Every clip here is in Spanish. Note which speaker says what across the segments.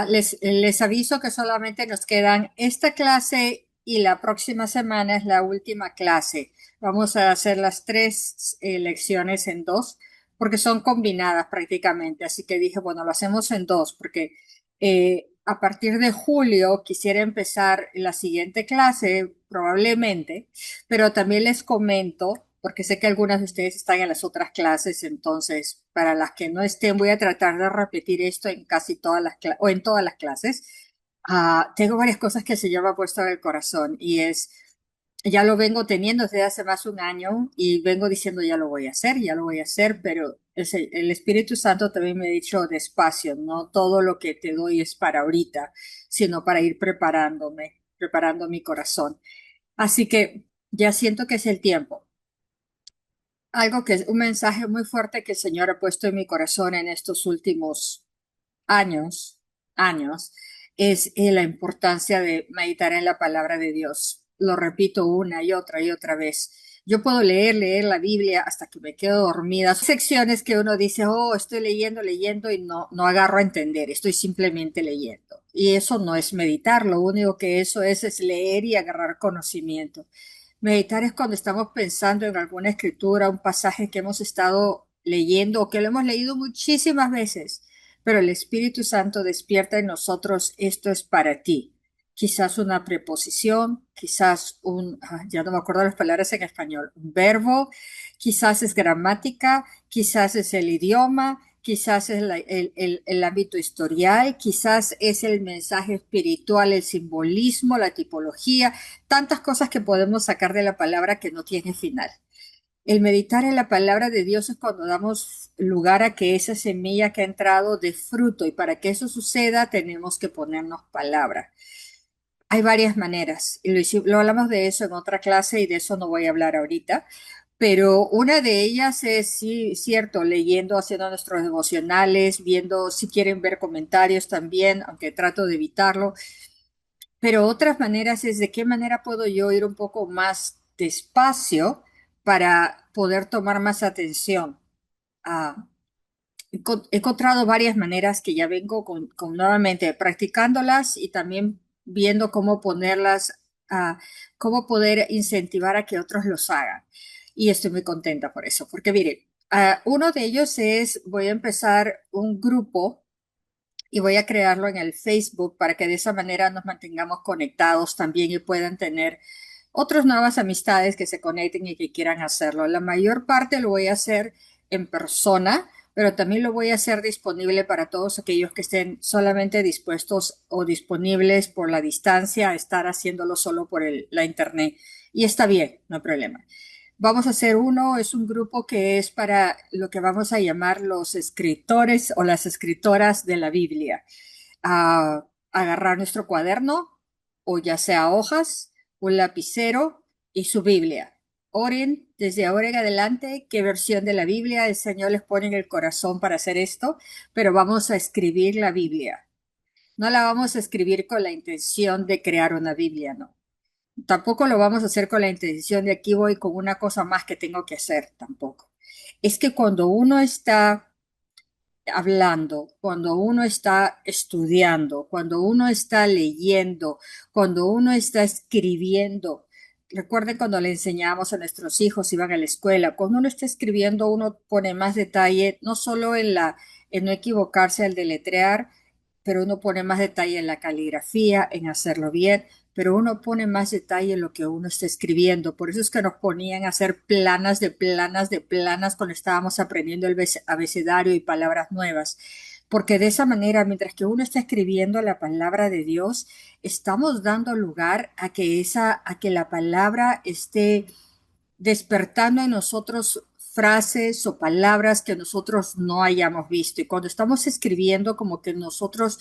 Speaker 1: Les aviso que solamente nos quedan esta clase y la próxima semana es la última clase. Vamos a hacer las tres lecciones en dos porque son combinadas prácticamente. Así que dije, bueno, lo hacemos en dos porque a partir de julio quisiera empezar la siguiente clase probablemente, pero también les comento, porque sé que algunas de ustedes están en las otras clases, entonces para las que no estén voy a tratar de repetir esto en casi todas las clases o en todas las clases. Tengo varias cosas que el Señor me ha puesto en el corazón y ya lo vengo teniendo desde hace más de un año y vengo diciendo ya lo voy a hacer, pero el Espíritu Santo también me ha dicho despacio, no todo lo que te doy es para ahorita, sino para ir preparando mi corazón. Así que ya siento que es el tiempo. Algo que es un mensaje muy fuerte que el Señor ha puesto en mi corazón en estos últimos años, es la importancia de meditar en la palabra de Dios. Lo repito una y otra vez. Yo puedo leer la Biblia hasta que me quedo dormida. Hay secciones que uno dice, oh, estoy leyendo y no agarro a entender, estoy simplemente leyendo. Y eso no es meditar, lo único que eso es leer y agarrar conocimiento. Meditar es cuando estamos pensando en alguna escritura, un pasaje que hemos estado leyendo o que lo hemos leído muchísimas veces, pero el Espíritu Santo despierta en nosotros, esto es para ti. Quizás una preposición, quizás ya no me acuerdo las palabras en español, un verbo, quizás es gramática, quizás es el idioma, quizás es el ámbito historial, quizás es el mensaje espiritual, el simbolismo, la tipología, tantas cosas que podemos sacar de la palabra que no tiene final. El meditar en la palabra de Dios es cuando damos lugar a que esa semilla que ha entrado dé fruto y para que eso suceda tenemos que ponernos palabra. Hay varias maneras y lo hablamos de eso en otra clase y de eso no voy a hablar ahorita, pero una de ellas es, sí, cierto, leyendo, haciendo nuestros devocionales, viendo si quieren ver comentarios también, aunque trato de evitarlo, pero otras maneras es de qué manera puedo yo ir un poco más despacio para poder tomar más atención. Ah, He encontrado varias maneras que ya vengo con nuevamente practicándolas y también viendo cómo ponerlas, cómo poder incentivar a que otros los hagan. Y estoy muy contenta por eso, porque miren, uno de ellos es, voy a empezar un grupo y voy a crearlo en el Facebook para que de esa manera nos mantengamos conectados también y puedan tener otras nuevas amistades que se conecten y que quieran hacerlo. La mayor parte lo voy a hacer en persona, pero también lo voy a hacer disponible para todos aquellos que estén solamente dispuestos o disponibles por la distancia a estar haciéndolo solo por la internet. Y está bien, no hay problema. Vamos a hacer uno, es un grupo que es para lo que vamos a llamar los escritores o las escritoras de la Biblia. Agarrar nuestro cuaderno o ya sea hojas, un lapicero y su Biblia. Oren desde ahora en adelante qué versión de la Biblia el Señor les pone en el corazón para hacer esto, pero vamos a escribir la Biblia. No la vamos a escribir con la intención de crear una Biblia, no. Tampoco lo vamos a hacer con la intención de aquí voy con una cosa más que tengo que hacer, tampoco. Es que cuando uno está hablando, cuando uno está estudiando, cuando uno está leyendo, cuando uno está escribiendo, recuerden cuando le enseñamos a nuestros hijos, iban a la escuela, cuando uno está escribiendo, uno pone más detalle, no solo en no equivocarse al deletrear, pero uno pone más detalle en la caligrafía, en hacerlo bien, pero uno pone más detalle en lo que uno está escribiendo. Por eso es que nos ponían a hacer planas de planas de planas cuando estábamos aprendiendo el abecedario y palabras nuevas. Porque de esa manera, mientras que uno está escribiendo la palabra de Dios, estamos dando lugar a que la palabra esté despertando en nosotros frases o palabras que nosotros no hayamos visto. Y cuando estamos escribiendo, como que nosotros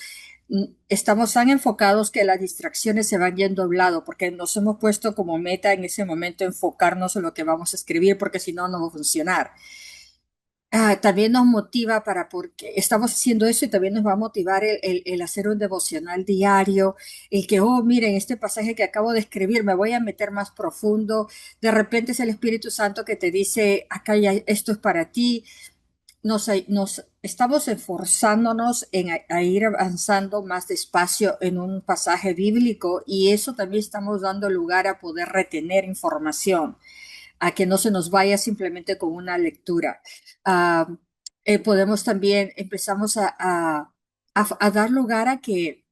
Speaker 1: estamos tan enfocados que las distracciones se van yendo a un lado, porque nos hemos puesto como meta en ese momento enfocarnos en lo que vamos a escribir, porque si no, no va a funcionar. También nos motiva porque estamos haciendo eso y también nos va a motivar el hacer un devocional diario, el que, oh, miren, este pasaje que acabo de escribir, me voy a meter más profundo. De repente es el Espíritu Santo que te dice, acá ya, esto es para ti. estamos esforzándonos en a ir avanzando más despacio en un pasaje bíblico y eso también estamos dando lugar a poder retener información, a que no se nos vaya simplemente con una lectura. Ah, podemos también, empezamos a dar lugar a que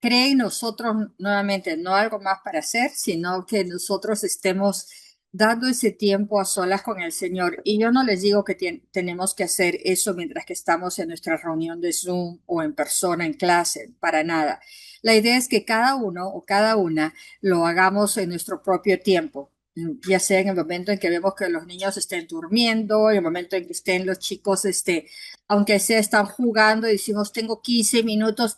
Speaker 1: cree en nosotros nuevamente, no algo más para hacer, sino que nosotros estemos dando ese tiempo a solas con el Señor. Y yo no les digo que tenemos que hacer eso mientras que estamos en nuestra reunión de Zoom o en persona en clase, para nada. La idea es que cada uno o cada una lo hagamos en nuestro propio tiempo, ya sea en el momento en que vemos que los niños estén durmiendo, en el momento en que estén los chicos aunque sea están jugando y decimos, tengo 15 minutos,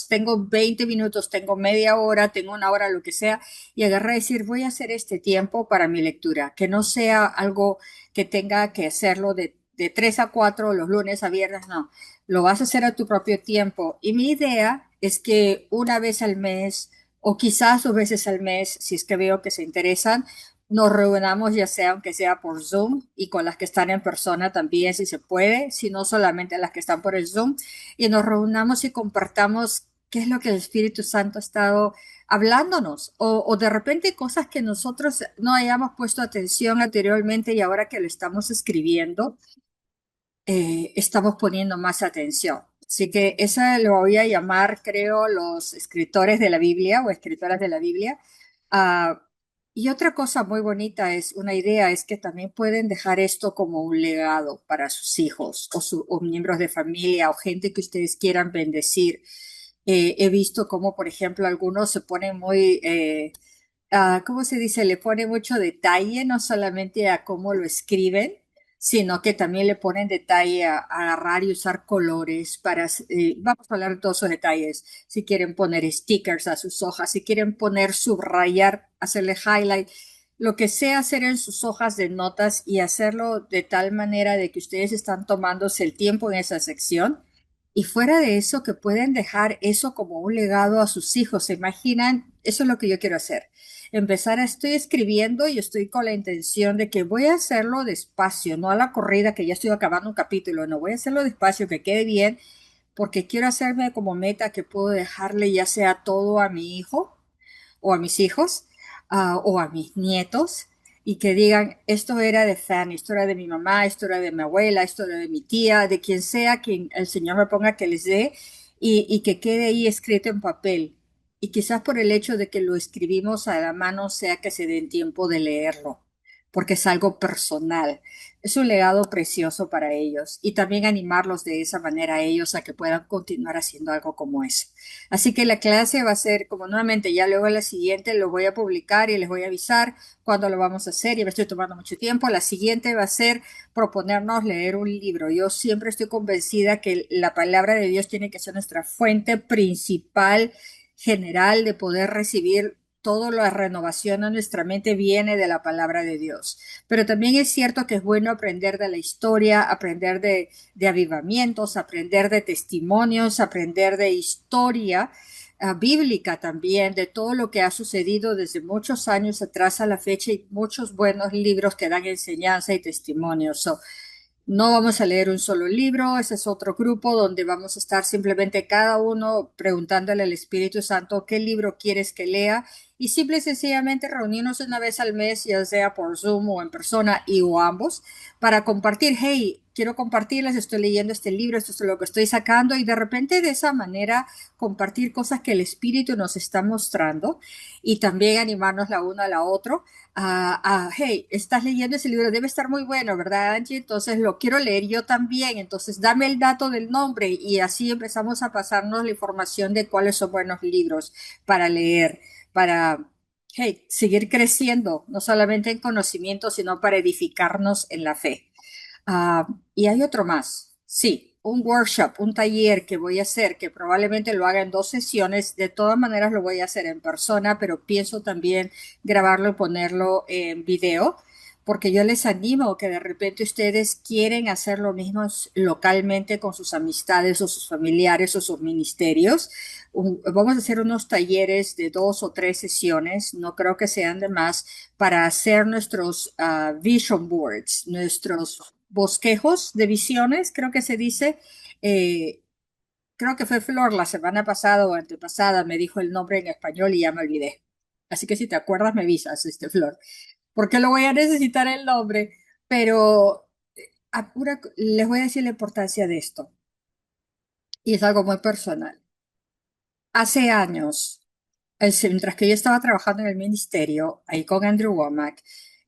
Speaker 1: tengo 20 minutos, tengo media hora, tengo una hora, lo que sea, y agarrar y decir, voy a hacer este tiempo para mi lectura, que no sea algo que tenga que hacerlo de 3 a 4 los lunes a viernes, no, lo vas a hacer a tu propio tiempo. Y mi idea es que una vez al mes o quizás 2 veces al mes, si es que veo que se interesan, nos reunamos ya sea aunque sea por Zoom y con las que están en persona también si se puede, si no solamente las que están por el Zoom, y nos reunamos y compartamos qué es lo que el Espíritu Santo ha estado hablándonos o de repente cosas que nosotros no hayamos puesto atención anteriormente y ahora que lo estamos escribiendo, estamos poniendo más atención. Así que esa lo voy a llamar, creo, los escritores de la Biblia o escritoras de la Biblia. Ah, y otra cosa muy bonita es, una idea es que también pueden dejar esto como un legado para sus hijos o miembros de familia o gente que ustedes quieran bendecir. He visto como, por ejemplo, algunos se ponen muy, ¿cómo se dice? Le pone mucho detalle, no solamente a cómo lo escriben, sino que también le ponen detalle a agarrar y usar colores para, vamos a hablar de todos esos detalles, si quieren poner stickers a sus hojas, si quieren poner, subrayar, hacerle highlight, lo que sea hacer en sus hojas de notas y hacerlo de tal manera de que ustedes están tomándose el tiempo en esa sección. Y fuera de eso, que pueden dejar eso como un legado a sus hijos. ¿Se imaginan? Eso es lo que yo quiero hacer estoy escribiendo y estoy con la intención de que voy a hacerlo despacio, no a la corrida que ya estoy acabando un capítulo, no voy a hacerlo despacio, que quede bien, porque quiero hacerme como meta que puedo dejarle ya sea todo a mi hijo o a mis hijos o a mis nietos y que digan, esto era de Fanny, esto era de mi mamá, esto era de mi abuela, esto era de mi tía, de quien sea, quien el Señor me ponga que les dé y que quede ahí escrito en papel. Y quizás por el hecho de que lo escribimos a la mano sea que se den tiempo de leerlo, porque es algo personal. Es un legado precioso para ellos y también animarlos de esa manera a ellos a que puedan continuar haciendo algo como eso. Así que la clase va a ser como nuevamente, ya luego la siguiente lo voy a publicar y les voy a avisar cuándo lo vamos a hacer. Y me estoy tomando mucho tiempo. La siguiente va a ser proponernos leer un libro. Yo siempre estoy convencida que la palabra de Dios tiene que ser nuestra fuente principal general de poder recibir toda la renovación a nuestra mente viene de la palabra de Dios. Pero también es cierto que es bueno aprender de la historia, aprender de avivamientos, aprender de testimonios, aprender de historia bíblica también, de todo lo que ha sucedido desde muchos años atrás a la fecha y muchos buenos libros que dan enseñanza y testimonios. No vamos a leer un solo libro, ese es otro grupo donde vamos a estar simplemente cada uno preguntándole al Espíritu Santo qué libro quieres que lea y simple y sencillamente reunirnos una vez al mes, ya sea por Zoom o en persona y o ambos, para compartir, hey, quiero compartirles, estoy leyendo este libro, esto es lo que estoy sacando y de repente de esa manera compartir cosas que el Espíritu nos está mostrando y también animarnos la una a la otra hey, estás leyendo ese libro, debe estar muy bueno, ¿verdad, Angie? Entonces lo quiero leer yo también, entonces dame el dato del nombre y así empezamos a pasarnos la información de cuáles son buenos libros para leer, para, hey, seguir creciendo, no solamente en conocimiento, sino para edificarnos en la fe. Y hay otro más, sí, un workshop, un taller que voy a hacer, que probablemente lo haga en 2 sesiones. De todas maneras lo voy a hacer en persona, pero pienso también grabarlo y ponerlo en video, porque yo les animo que de repente ustedes quieren hacer lo mismo localmente con sus amistades o sus familiares o sus ministerios. Vamos a hacer unos talleres de 2 o 3 sesiones, no creo que sean de más, para hacer nuestros vision boards, nuestros bosquejos de visiones, creo que se dice. Eh, Creo que fue Flor la semana pasada o antepasada, me dijo el nombre en español y ya me olvidé. Así que si te acuerdas, me avisas, Flor, porque lo voy a necesitar el nombre, pero les voy a decir la importancia de esto, y es algo muy personal. Hace años, mientras que yo estaba trabajando en el ministerio, ahí con Andrew Womack,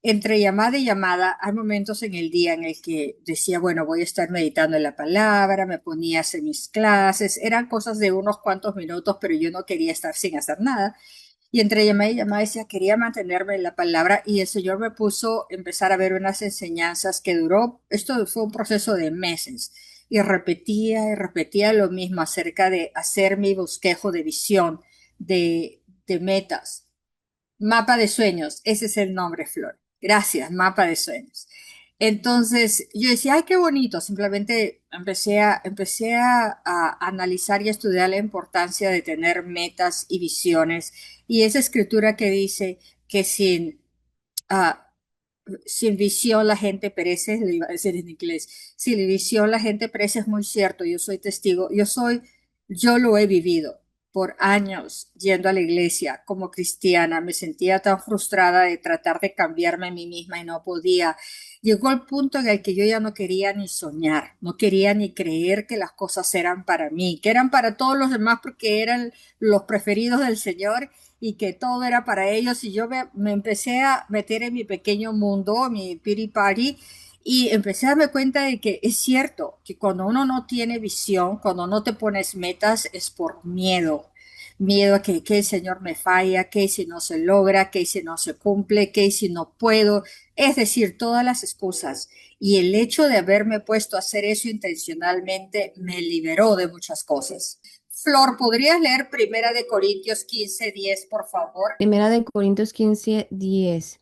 Speaker 1: entre llamada y llamada, hay momentos en el día en el que decía, bueno, voy a estar meditando en la palabra, me ponía a hacer mis clases, eran cosas de unos cuantos minutos, pero yo no quería estar sin hacer nada. Y entre llamada y llamada decía, quería mantenerme en la palabra y el Señor me puso a empezar a ver unas enseñanzas que duró, esto fue un proceso de meses y repetía lo mismo acerca de hacer mi bosquejo de visión, de metas. Mapa de sueños, ese es el nombre, Flor. Gracias, mapa de sueños. Entonces yo decía, ay, qué bonito. Simplemente empecé a analizar y a estudiar la importancia de tener metas y visiones. Y esa escritura que dice que ah, sin visión la gente perece, lo iba a decir en inglés, sin visión la gente perece es muy cierto, yo soy testigo, yo lo he vivido por años yendo a la iglesia como cristiana, me sentía tan frustrada de tratar de cambiarme a mí misma y no podía. Llegó el punto en el que yo ya no quería ni soñar, no quería ni creer que las cosas eran para mí, que eran para todos los demás porque eran los preferidos del Señor y que todo era para ellos y me empecé a meter en mi pequeño mundo, mi pity party, y empecé a darme cuenta de que es cierto que cuando uno no tiene visión, cuando no te pones metas es por miedo. Miedo a que el Señor me falla, que si no se logra, que si no se cumple, que si no puedo. Es decir, todas las excusas. Y el hecho de haberme puesto a hacer eso intencionalmente me liberó de muchas cosas. Flor, ¿podrías leer Primera de Corintios 15:10, por favor?
Speaker 2: Primera de Corintios 15:10.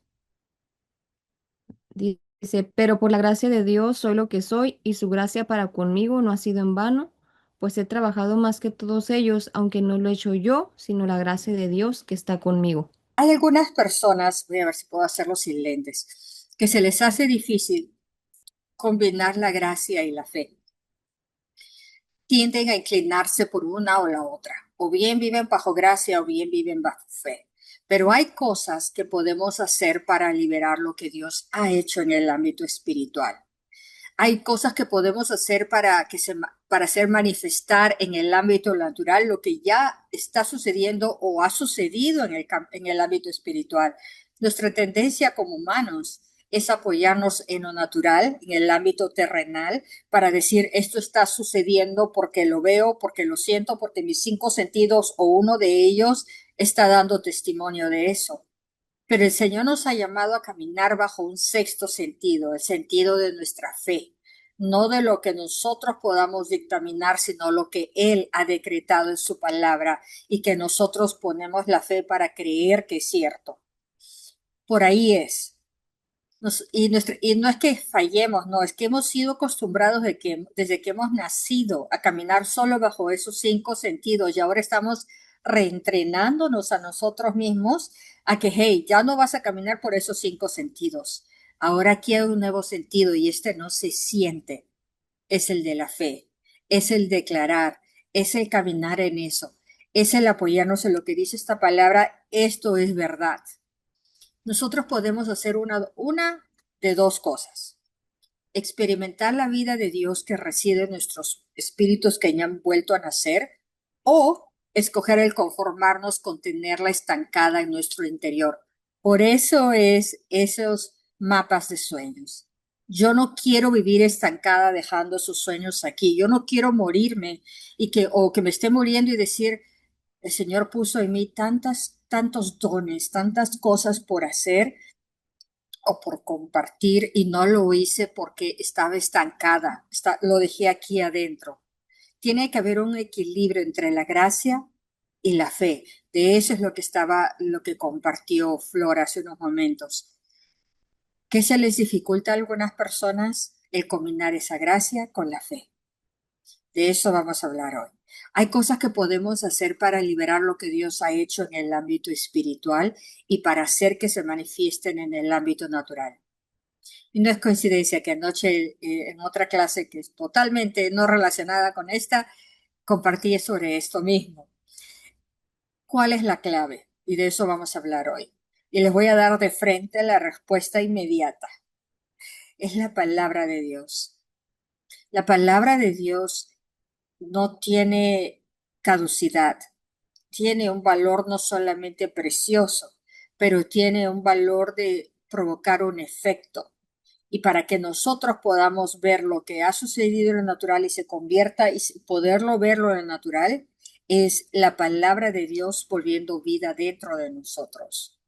Speaker 2: Dice, pero por la gracia de Dios soy lo que soy y su gracia para conmigo no ha sido en vano, pues he trabajado más que todos ellos, aunque no lo he hecho yo, sino la gracia de Dios que está conmigo.
Speaker 1: Hay algunas personas, voy a ver si puedo hacerlo sin lentes, que se les hace difícil combinar la gracia y la fe. Tienden a inclinarse por una o la otra. O bien viven bajo gracia o bien viven bajo fe. Pero hay cosas que podemos hacer para liberar lo que Dios ha hecho en el ámbito espiritual. Hay cosas que podemos hacer para hacer manifestar en el ámbito natural lo que ya está sucediendo o ha sucedido en el ámbito espiritual. Nuestra tendencia como humanos es apoyarnos en lo natural, en el ámbito terrenal, para decir esto está sucediendo porque lo veo, porque lo siento, porque mis cinco sentidos o uno de ellos está dando testimonio de eso. Pero el Señor nos ha llamado a caminar bajo un sexto sentido, el sentido de nuestra fe, no de lo que nosotros podamos dictaminar, sino lo que Él ha decretado en su palabra y que nosotros ponemos la fe para creer que es cierto. Por ahí es. Y no es que fallemos, no, es que hemos sido acostumbrados desde que hemos nacido a caminar solo bajo esos cinco sentidos y ahora estamos reentrenándonos a nosotros mismos a que, hey, ya no vas a caminar por esos cinco sentidos. Ahora aquí hay un nuevo sentido y este no se siente. Es el de la fe, es el declarar, es el caminar en eso, es el apoyarnos en lo que dice esta palabra, esto es verdad. Nosotros podemos hacer una de dos cosas. Experimentar la vida de Dios que reside en nuestros espíritus que ya han vuelto a nacer o escoger el conformarnos con tenerla estancada en nuestro interior. Por eso es esos mapas de sueños. Yo no quiero vivir estancada dejando sus sueños aquí. Yo no quiero morirme o que me esté muriendo y decir, el Señor puso en mí tantos dones, tantas cosas por hacer o por compartir y no lo hice porque estaba estancada, lo dejé aquí adentro. Tiene que haber un equilibrio entre la gracia y la fe. De eso es lo que compartió Flor hace unos momentos. ¿Qué se les dificulta a algunas personas? El combinar esa gracia con la fe. De eso vamos a hablar hoy. Hay cosas que podemos hacer para liberar lo que Dios ha hecho en el ámbito espiritual y para hacer que se manifiesten en el ámbito natural. Y no es coincidencia que anoche en otra clase que es totalmente no relacionada con esta, compartí sobre esto mismo. ¿Cuál es la clave? Y de eso vamos a hablar hoy. Y les voy a dar de frente la respuesta inmediata. Es la palabra de Dios. La palabra de Dios no tiene caducidad, tiene un valor no solamente precioso, pero tiene un valor de provocar un efecto. Y para que nosotros podamos ver lo que ha sucedido en lo natural y se convierta y poderlo verlo en lo natural, es la palabra de Dios volviendo vida dentro de nosotros.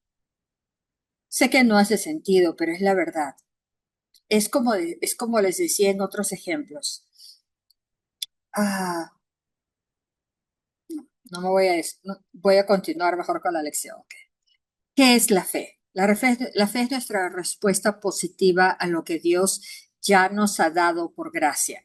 Speaker 1: Sé que no hace sentido, pero es la verdad. Es como les decía en otros ejemplos. Ah, no me voy a, no, voy a continuar mejor con la lección. ¿Qué es la fe? La fe es nuestra respuesta positiva a lo que Dios ya nos ha dado por gracia.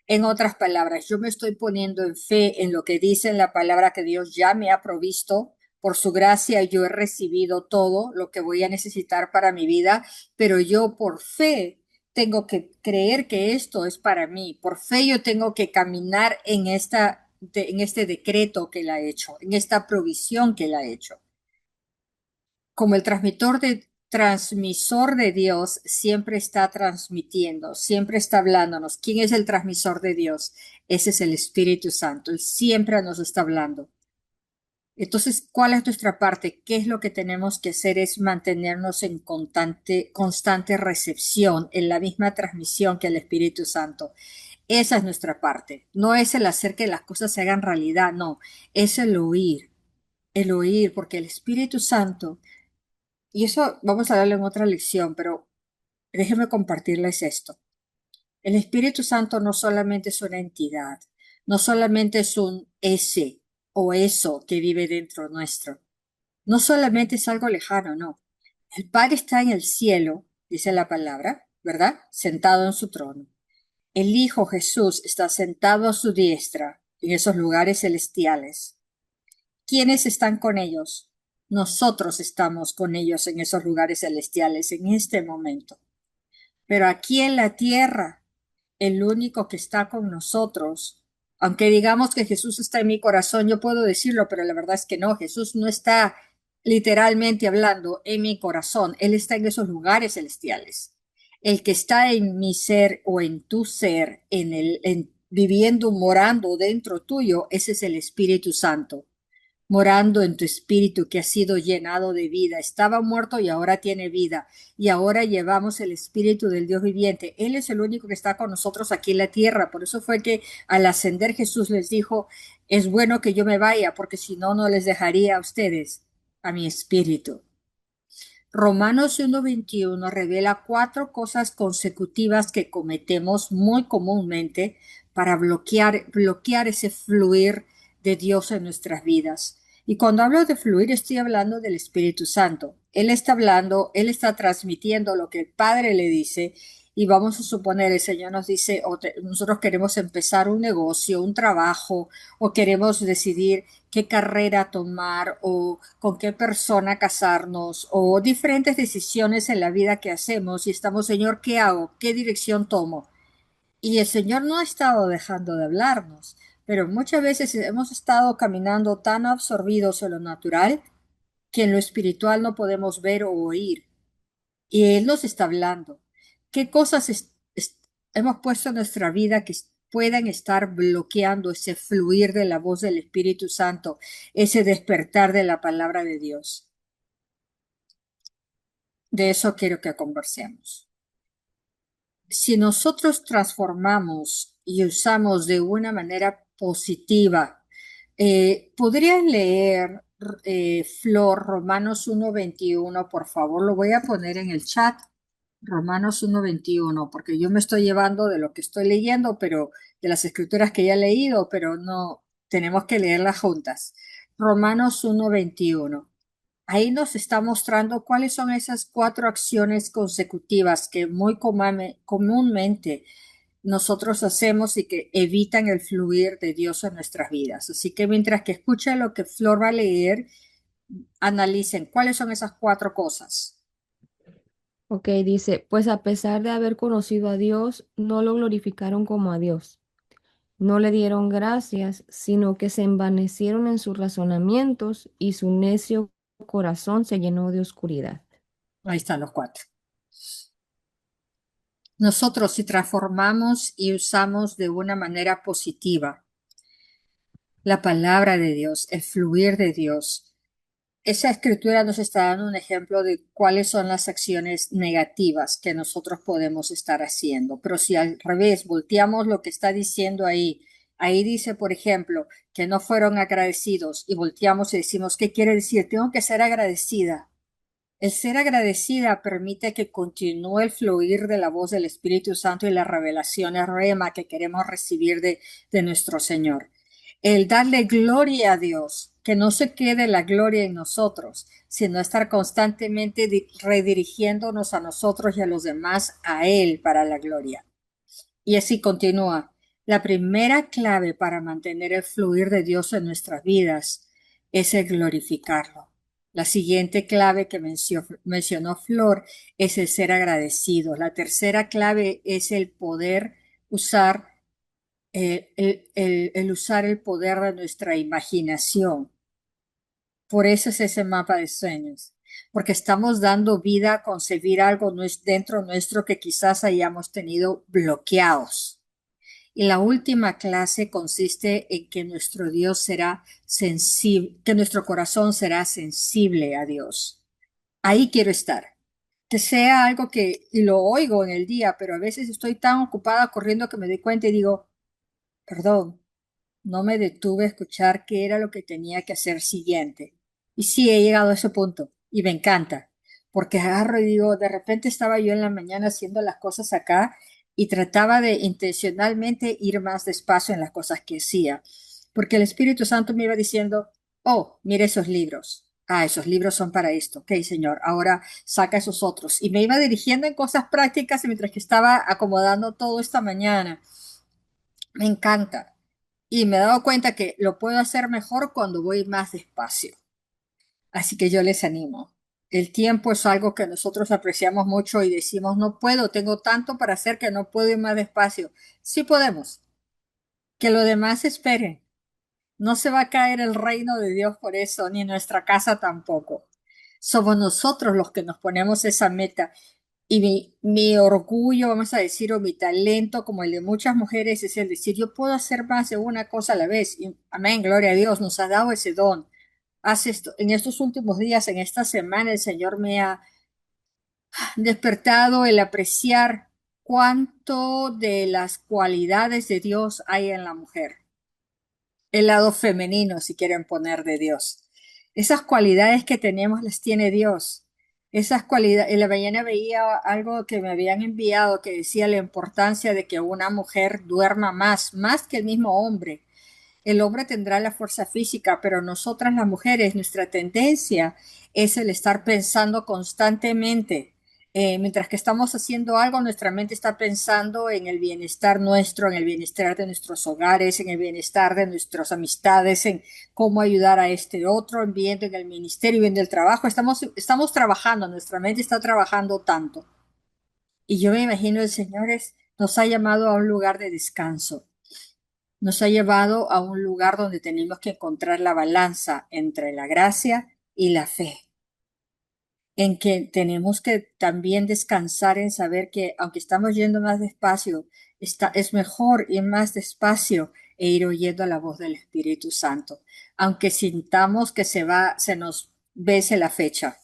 Speaker 1: En otras palabras, yo me estoy poniendo en fe en lo que dice en la palabra que Dios ya me ha provisto. Por su gracia yo he recibido todo lo que voy a necesitar para mi vida, pero yo por fe tengo que creer que esto es para mí. Por fe yo tengo que caminar en en este decreto que Él ha hecho, en esta provisión que Él ha hecho. Como el transmisor de Dios siempre está transmitiendo, siempre está hablándonos. ¿Quién es el transmisor de Dios? Ese es el Espíritu Santo. Él siempre nos está hablando. Entonces, ¿cuál es nuestra parte? ¿Qué es lo que tenemos que hacer? Es mantenernos en constante recepción, en la misma transmisión que el Espíritu Santo. Esa es nuestra parte. No es el hacer que las cosas se hagan realidad, no. Es el oír, porque el Espíritu Santo, y eso vamos a darle en otra lección, pero déjenme compartirles esto. El Espíritu Santo no solamente es una entidad, no solamente es un ese o eso que vive dentro nuestro, no solamente es algo lejano, no. El Padre está en el cielo, dice la palabra, ¿verdad? Sentado en su trono. El Hijo Jesús está sentado a su diestra en esos lugares celestiales. ¿Quiénes están con ellos? Nosotros estamos con ellos en esos lugares celestiales en este momento. Pero aquí en la tierra, el único que está con nosotros, aunque digamos que Jesús está en mi corazón, yo puedo decirlo, pero la verdad es que no, Jesús no está literalmente hablando en mi corazón, Él está en esos lugares celestiales. El que está en mi ser o en tu ser, viviendo, morando dentro tuyo, ese es el Espíritu Santo morando en tu espíritu que ha sido llenado de vida. Estaba muerto y ahora tiene vida. Y ahora llevamos el espíritu del Dios viviente. Él es el único que está con nosotros aquí en la tierra. Por eso fue que al ascender Jesús les dijo, es bueno que yo me vaya, porque si no, no les dejaría a ustedes a mi espíritu. Romanos 1:21 revela cuatro cosas consecutivas que cometemos muy comúnmente para bloquear ese fluir de Dios en nuestras vidas. Y cuando hablo de fluir, estoy hablando del Espíritu Santo. Él está hablando, Él está transmitiendo lo que el Padre le dice. Y vamos a suponer, el Señor nos dice, nosotros queremos empezar un negocio, un trabajo, o queremos decidir qué carrera tomar o con qué persona casarnos o diferentes decisiones en la vida que hacemos y estamos, Señor, ¿qué hago? ¿Qué dirección tomo? Y el Señor no ha estado dejando de hablarnos, pero muchas veces hemos estado caminando tan absorbidos en lo natural que en lo espiritual no podemos ver o oír. Y Él nos está hablando. ¿Qué cosas hemos puesto en nuestra vida que puedan estar bloqueando ese fluir de la voz del Espíritu Santo, ese despertar de la palabra de Dios? De eso quiero que conversemos. Si nosotros transformamos y usamos de una manera positiva, ¿podrían leer, Flor, Romanos 1:21, por favor? Lo voy a poner en el chat. Romanos 1:21, porque yo me estoy llevando de lo que estoy leyendo, pero de las escrituras que ya he leído, pero no, tenemos que leerlas juntas. Romanos 1:21. Ahí nos está mostrando cuáles son esas cuatro acciones consecutivas que muy comúnmente nosotros hacemos y que evitan el fluir de Dios en nuestras vidas. Así que mientras que escuchen lo que Flor va a leer, analicen cuáles son esas cuatro cosas.
Speaker 2: Ok, dice, pues a pesar de haber conocido a Dios, no lo glorificaron como a Dios. No le dieron gracias, sino que se envanecieron en sus razonamientos y su necio corazón se llenó de oscuridad.
Speaker 1: Ahí están los cuatro. Nosotros si transformamos y usamos de una manera positiva la palabra de Dios, el fluir de Dios, esa escritura nos está dando un ejemplo de cuáles son las acciones negativas que nosotros podemos estar haciendo. Pero si al revés volteamos lo que está diciendo ahí, ahí dice, por ejemplo, que no fueron agradecidos y volteamos y decimos, ¿qué quiere decir? Tengo que ser agradecida. El ser agradecida permite que continúe el fluir de la voz del Espíritu Santo y las revelaciones rema que queremos recibir de nuestro Señor. El darle gloria a Dios, que no se quede la gloria en nosotros, sino estar constantemente redirigiéndonos a nosotros y a los demás a Él para la gloria. Y así continúa. La primera clave para mantener el fluir de Dios en nuestras vidas es el glorificarlo. La siguiente clave que mencionó Flor es el ser agradecidos. La tercera clave es el poder usar el usar el poder de nuestra imaginación. Por eso es ese mapa de sueños, porque estamos dando vida a concebir algo dentro nuestro que quizás hayamos tenido bloqueados. Y la última clase consiste en que nuestro Dios será sensible, que nuestro corazón será sensible a Dios. Ahí quiero estar. Que sea algo que, y lo oigo en el día, pero a veces estoy tan ocupada corriendo que me doy cuenta y digo, perdón, no me detuve a escuchar qué era lo que tenía que hacer siguiente. Y sí, he llegado a ese punto y me encanta, porque agarro y digo, de repente estaba yo en la mañana haciendo las cosas acá y trataba de intencionalmente ir más despacio en las cosas que hacía, porque el Espíritu Santo me iba diciendo, oh, mire esos libros. Ah, esos libros son para esto. Ok, señor, ahora saca esos otros. Y me iba dirigiendo en cosas prácticas mientras que estaba acomodando todo esta mañana. Me encanta. Y me he dado cuenta que lo puedo hacer mejor cuando voy más despacio. Así que yo les animo. El tiempo es algo que nosotros apreciamos mucho y decimos, no puedo, tengo tanto para hacer que no puedo ir más despacio. Sí podemos. Que lo demás espere. No se va a caer el reino de Dios por eso, ni nuestra casa tampoco. Somos nosotros los que nos ponemos esa meta. Y mi orgullo, vamos a decir, o mi talento, como el de muchas mujeres, es el decir, yo puedo hacer más de una cosa a la vez. Y, amén, gloria a Dios, nos ha dado ese don. Hace esto, en estos últimos días, en esta semana, el Señor me ha despertado el apreciar cuánto de las cualidades de Dios hay en la mujer. El lado femenino, si quieren poner, de Dios. Esas cualidades que tenemos las tiene Dios. Esas cualidades, en la mañana veía algo que me habían enviado que decía la importancia de que una mujer duerma más que el mismo hombre. El hombre tendrá la fuerza física, pero nosotras las mujeres, nuestra tendencia es el estar pensando constantemente. Mientras que estamos haciendo algo, nuestra mente está pensando en el bienestar nuestro, en el bienestar de nuestros hogares, en el bienestar de nuestras amistades, en cómo ayudar a este otro, en bien en el ministerio, bien del trabajo. Estamos trabajando, nuestra mente está trabajando tanto. Y yo me imagino el Señor nos ha llamado a un lugar de descanso, nos ha llevado a un lugar donde tenemos que encontrar la balanza entre la gracia y la fe, en que tenemos que también descansar en saber que aunque estamos yendo más despacio, es mejor ir más despacio e ir oyendo la voz del Espíritu Santo, aunque sintamos que se nos vence la fecha.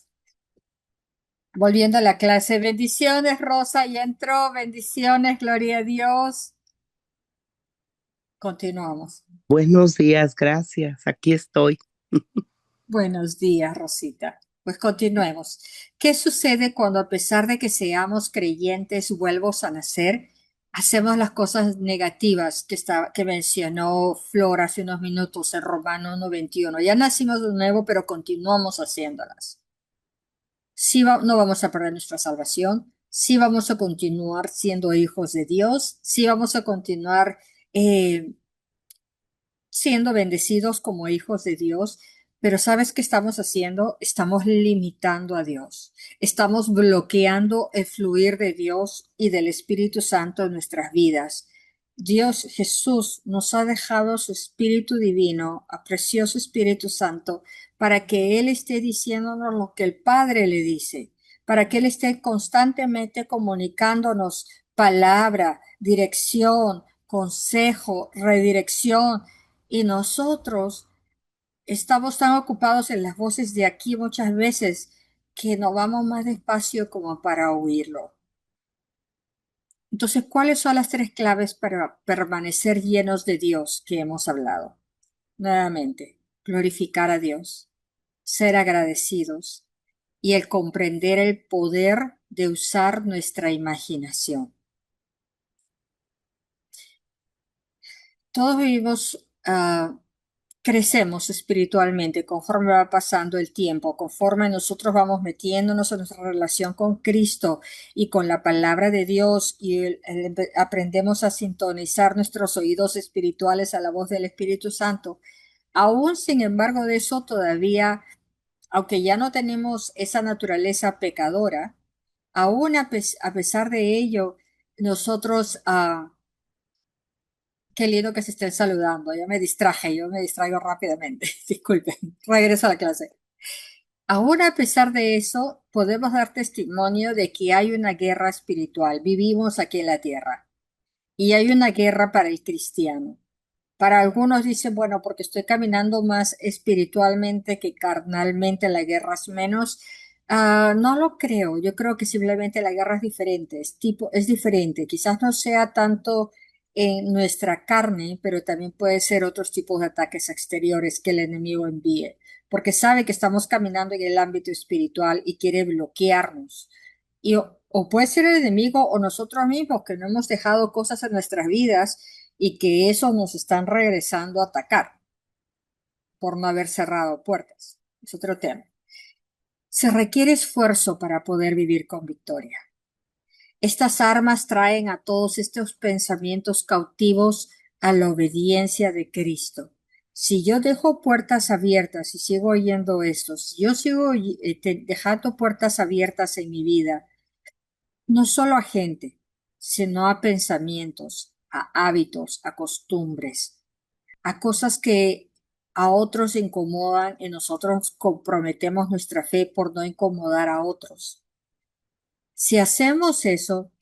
Speaker 1: Volviendo a la clase, bendiciones, Rosa, ya entró, bendiciones, gloria a Dios. Continuamos.
Speaker 3: Buenos días, gracias. Aquí estoy.
Speaker 1: Buenos días, Rosita. Pues continuemos. ¿Qué sucede cuando a pesar de que seamos creyentes, vuelvos a nacer, hacemos las cosas negativas que mencionó Flor hace unos minutos en Romano 1:21? Ya nacimos de nuevo, pero continuamos haciéndolas. Sí no vamos a perder nuestra salvación, sí vamos a continuar siendo hijos de Dios, sí vamos a continuar siendo bendecidos como hijos de Dios, Pero ¿sabes qué estamos haciendo? Estamos limitando a Dios. Estamos bloqueando el fluir de Dios y del Espíritu Santo en nuestras vidas. Dios Jesús nos ha dejado su Espíritu Divino, a precioso Espíritu Santo, para que Él esté diciéndonos lo que el Padre le dice, para que Él esté constantemente comunicándonos palabra, dirección, consejo, redirección. Y nosotros estamos tan ocupados en las voces de aquí muchas veces que no vamos más despacio como para oírlo. Entonces, ¿cuáles son las tres claves para permanecer llenos de Dios que hemos hablado? Nuevamente, glorificar a Dios, ser agradecidos y el comprender el poder de usar nuestra imaginación. Todos vivimos crecemos espiritualmente conforme va pasando el tiempo, conforme nosotros vamos metiéndonos en nuestra relación con Cristo y con la palabra de Dios y aprendemos a sintonizar nuestros oídos espirituales a la voz del Espíritu Santo. Aún sin embargo de eso todavía, aunque ya no tenemos esa naturaleza pecadora, aún a pesar de ello, nosotros qué lindo que se estén saludando. Ya me distraje, yo me distraigo rápidamente. Disculpen, regreso a la clase. Aún a pesar de eso, podemos dar testimonio de que hay una guerra espiritual. Vivimos aquí en la tierra y hay una guerra para el cristiano. Para algunos dicen, bueno, porque estoy caminando más espiritualmente que carnalmente, la guerra es menos. No lo creo. Yo creo que simplemente la guerra es diferente, es diferente. Quizás no sea tanto en nuestra carne, pero también puede ser otros tipos de ataques exteriores que el enemigo envíe, porque sabe que estamos caminando en el ámbito espiritual y quiere bloquearnos. O puede ser el enemigo o nosotros mismos que no hemos dejado cosas en nuestras vidas y que eso nos están regresando a atacar por no haber cerrado puertas. Es otro tema. Se requiere esfuerzo para poder vivir con victoria. Estas armas traen a todos estos pensamientos cautivos a la obediencia de Cristo. Si yo dejo puertas abiertas y sigo oyendo esto, si yo sigo dejando puertas abiertas en mi vida, no solo a gente, sino a pensamientos, a hábitos, a costumbres, a cosas que a otros incomodan y nosotros comprometemos nuestra fe por no incomodar a otros. Si hacemos eso,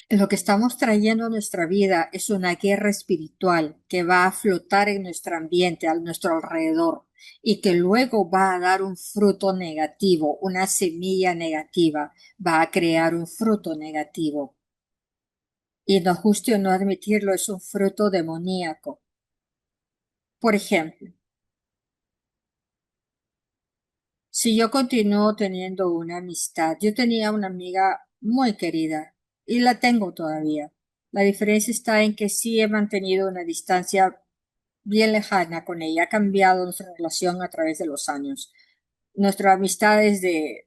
Speaker 1: lo que estamos trayendo a nuestra vida es una guerra espiritual que va a flotar en nuestro ambiente, a nuestro alrededor, y que luego va a dar un fruto negativo, una semilla negativa, va a crear un fruto negativo. Y no justo no admitirlo, es un fruto demoníaco. Por ejemplo, si yo continúo teniendo una amistad, yo tenía una amiga muy querida y la tengo todavía. La diferencia está en que sí he mantenido una distancia bien lejana con ella. Ha cambiado nuestra relación a través de los años. Nuestra amistad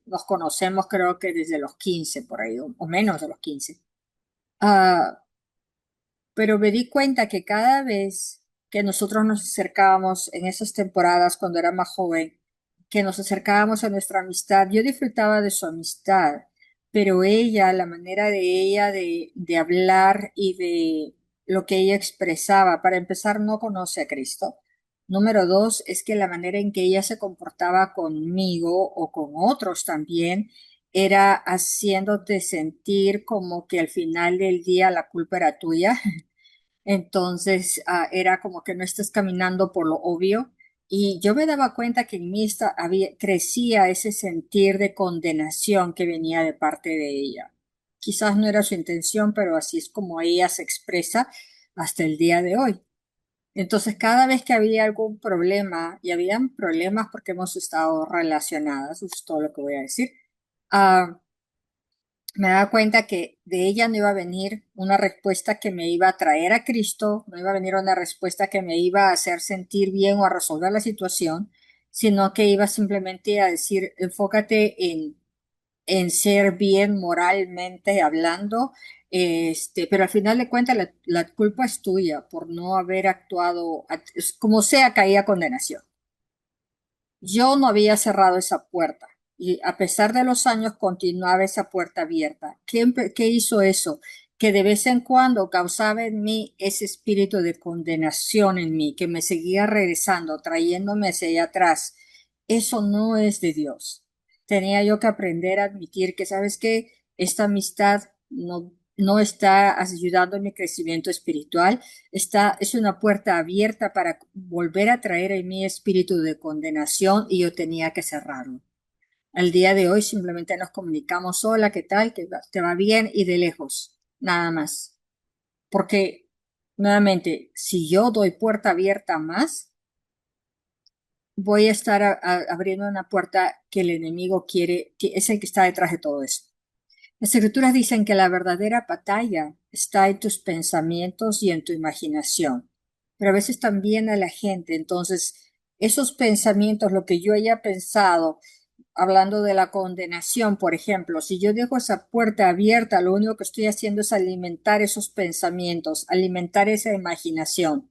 Speaker 1: nos conocemos creo que desde los 15 por ahí, o menos de los 15. Ah, pero me di cuenta que cada vez que nosotros nos acercábamos en esas temporadas cuando era más joven, que nos acercábamos a nuestra amistad, yo disfrutaba de su amistad, pero ella, la manera de ella de hablar y de lo que ella expresaba, para empezar, no conoce a Cristo. Número dos, es que la manera en que ella se comportaba conmigo o con otros también era haciéndote sentir como que al final del día la culpa era tuya. Entonces, era como que no estás caminando por lo obvio. Y yo me daba cuenta que en mí crecía ese sentir de condenación que venía de parte de ella. Quizás no era su intención, pero así es como ella se expresa hasta el día de hoy. Entonces, cada vez que había algún problema, y habían problemas porque hemos estado relacionadas, eso es todo lo que voy a decir, ah, me daba cuenta que de ella no iba a venir una respuesta que me iba a traer a Cristo, no iba a venir una respuesta que me iba a hacer sentir bien o a resolver la situación, sino que iba simplemente a decir, enfócate en ser bien moralmente hablando, pero al final de cuentas la culpa es tuya por no haber actuado, como sea, caía condenación. Yo no había cerrado esa puerta y a pesar de los años continuaba esa puerta abierta. ¿Qué hizo eso? Que de vez en cuando causaba en mí ese espíritu de condenación en mí, que me seguía regresando, trayéndome hacia allá atrás. Eso no es de Dios. Tenía yo que aprender a admitir que, ¿sabes qué? Esta amistad no está ayudando en mi crecimiento espiritual. Es una puerta abierta para volver a traer en mí espíritu de condenación y yo tenía que cerrarlo. Al día de hoy simplemente nos comunicamos, hola, ¿qué tal? ¿Te va bien? Y de lejos, nada más. Porque, nuevamente, si yo doy puerta abierta más, voy a estar abriendo una puerta que el enemigo quiere, que es el que está detrás de todo eso. Las escrituras dicen que la verdadera batalla está en tus pensamientos y en tu imaginación, pero a veces también a la gente. Entonces, esos pensamientos, lo que yo haya pensado, hablando de la condenación, por ejemplo, si yo dejo esa puerta abierta, lo único que estoy haciendo es alimentar esos pensamientos, alimentar esa imaginación.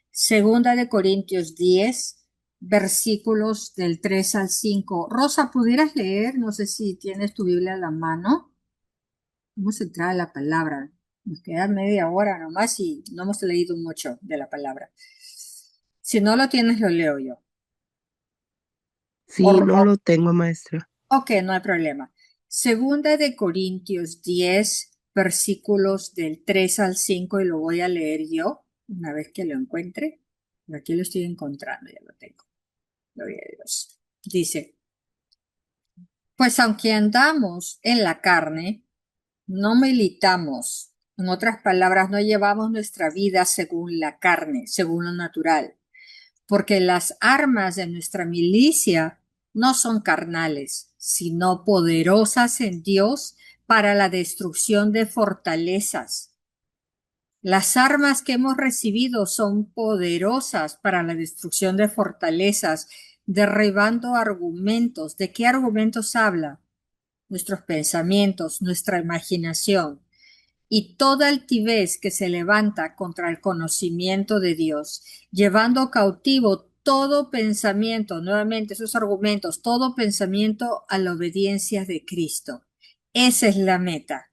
Speaker 1: Segunda de Corintios 10, versículos del 3 al 5. Rosa, ¿pudieras leer? No sé si tienes tu Biblia a la mano. Vamos a entrar a la palabra. Nos queda media hora nomás y no hemos leído mucho de la palabra. Si no lo tienes, lo leo yo.
Speaker 3: Sí, no lo tengo, maestra.
Speaker 1: Ok, no hay problema. Segunda de Corintios 10, versículos del 3 al 5 y lo voy a leer yo una vez que lo encuentre. Aquí lo estoy encontrando, ya lo tengo. Gloria a Dios. Dice, pues aunque andamos en la carne, no militamos. En otras palabras, no llevamos nuestra vida según la carne, según lo natural, porque las armas de nuestra milicia no son carnales, sino poderosas en Dios para la destrucción de fortalezas. Las armas que hemos recibido son poderosas para la destrucción de fortalezas, derribando argumentos. ¿De qué argumentos habla? Nuestros pensamientos, nuestra imaginación y toda altivez que se levanta contra el conocimiento de Dios, llevando cautivo todo pensamiento, nuevamente esos argumentos, todo pensamiento a la obediencia de Cristo. Esa es la meta.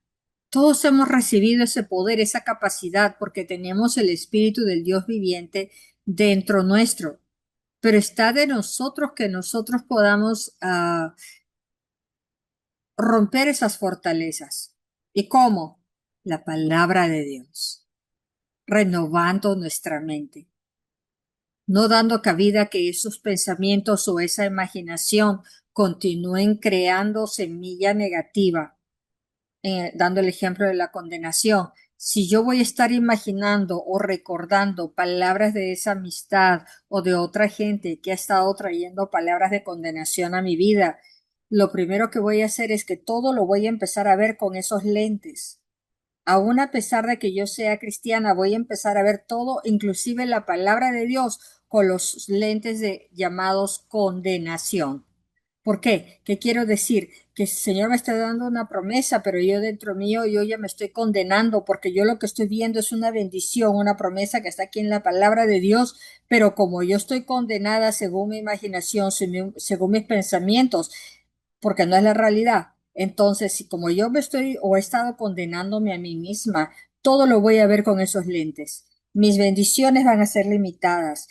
Speaker 1: Todos hemos recibido ese poder, esa capacidad, porque tenemos el Espíritu del Dios viviente dentro nuestro. Pero está de nosotros que nosotros podamos romper esas fortalezas. ¿Y cómo? La palabra de Dios, renovando nuestra mente, no dando cabida a que esos pensamientos o esa imaginación continúen creando semilla negativa, dando el ejemplo de la condenación. Si yo voy a estar imaginando o recordando palabras de esa amistad o de otra gente que ha estado trayendo palabras de condenación a mi vida, lo primero que voy a hacer es que todo lo voy a empezar a ver con esos lentes. Aún a pesar de que yo sea cristiana, voy a empezar a ver todo, inclusive la palabra de Dios, con los lentes de llamados condenación. ¿Por qué? ¿Qué quiero decir? Que el Señor me está dando una promesa, pero yo dentro mío, yo ya me estoy condenando porque yo lo que estoy viendo es una bendición, una promesa que está aquí en la palabra de Dios, pero como yo estoy condenada según mi imaginación, según mis pensamientos, porque no es la realidad. Entonces, si como yo me estoy o he estado condenándome a mí misma, todo lo voy a ver con esos lentes. Mis bendiciones van a ser limitadas.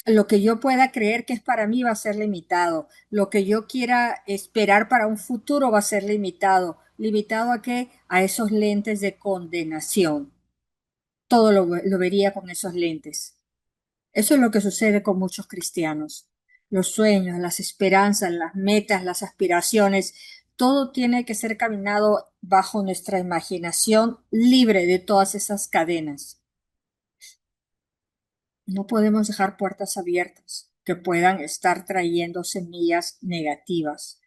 Speaker 1: Lo que yo pueda creer que es para mí va a ser limitado. Lo que yo quiera esperar para un futuro va a ser limitado. ¿Limitado a qué? A esos lentes de condenación. Todo lo vería con esos lentes. Eso es lo que sucede con muchos cristianos. Los sueños, las esperanzas, las metas, las aspiraciones, todo tiene que ser caminado bajo nuestra imaginación, libre de todas esas cadenas. No podemos dejar puertas abiertas que puedan estar trayendo semillas negativas.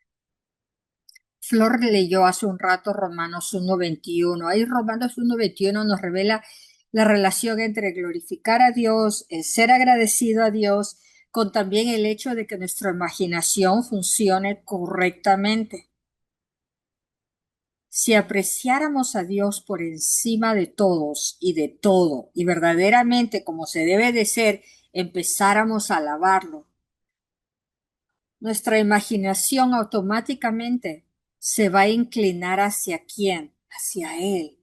Speaker 1: Flor leyó hace un rato Romanos 1:21. Ahí Romanos 1:21 nos revela la relación entre glorificar a Dios, el ser agradecido a Dios, con también el hecho de que nuestra imaginación funcione correctamente. Si apreciáramos a Dios por encima de todos y de todo, y verdaderamente como se debe de ser, empezáramos a alabarlo, nuestra imaginación automáticamente se va a inclinar hacia quién, hacia Él.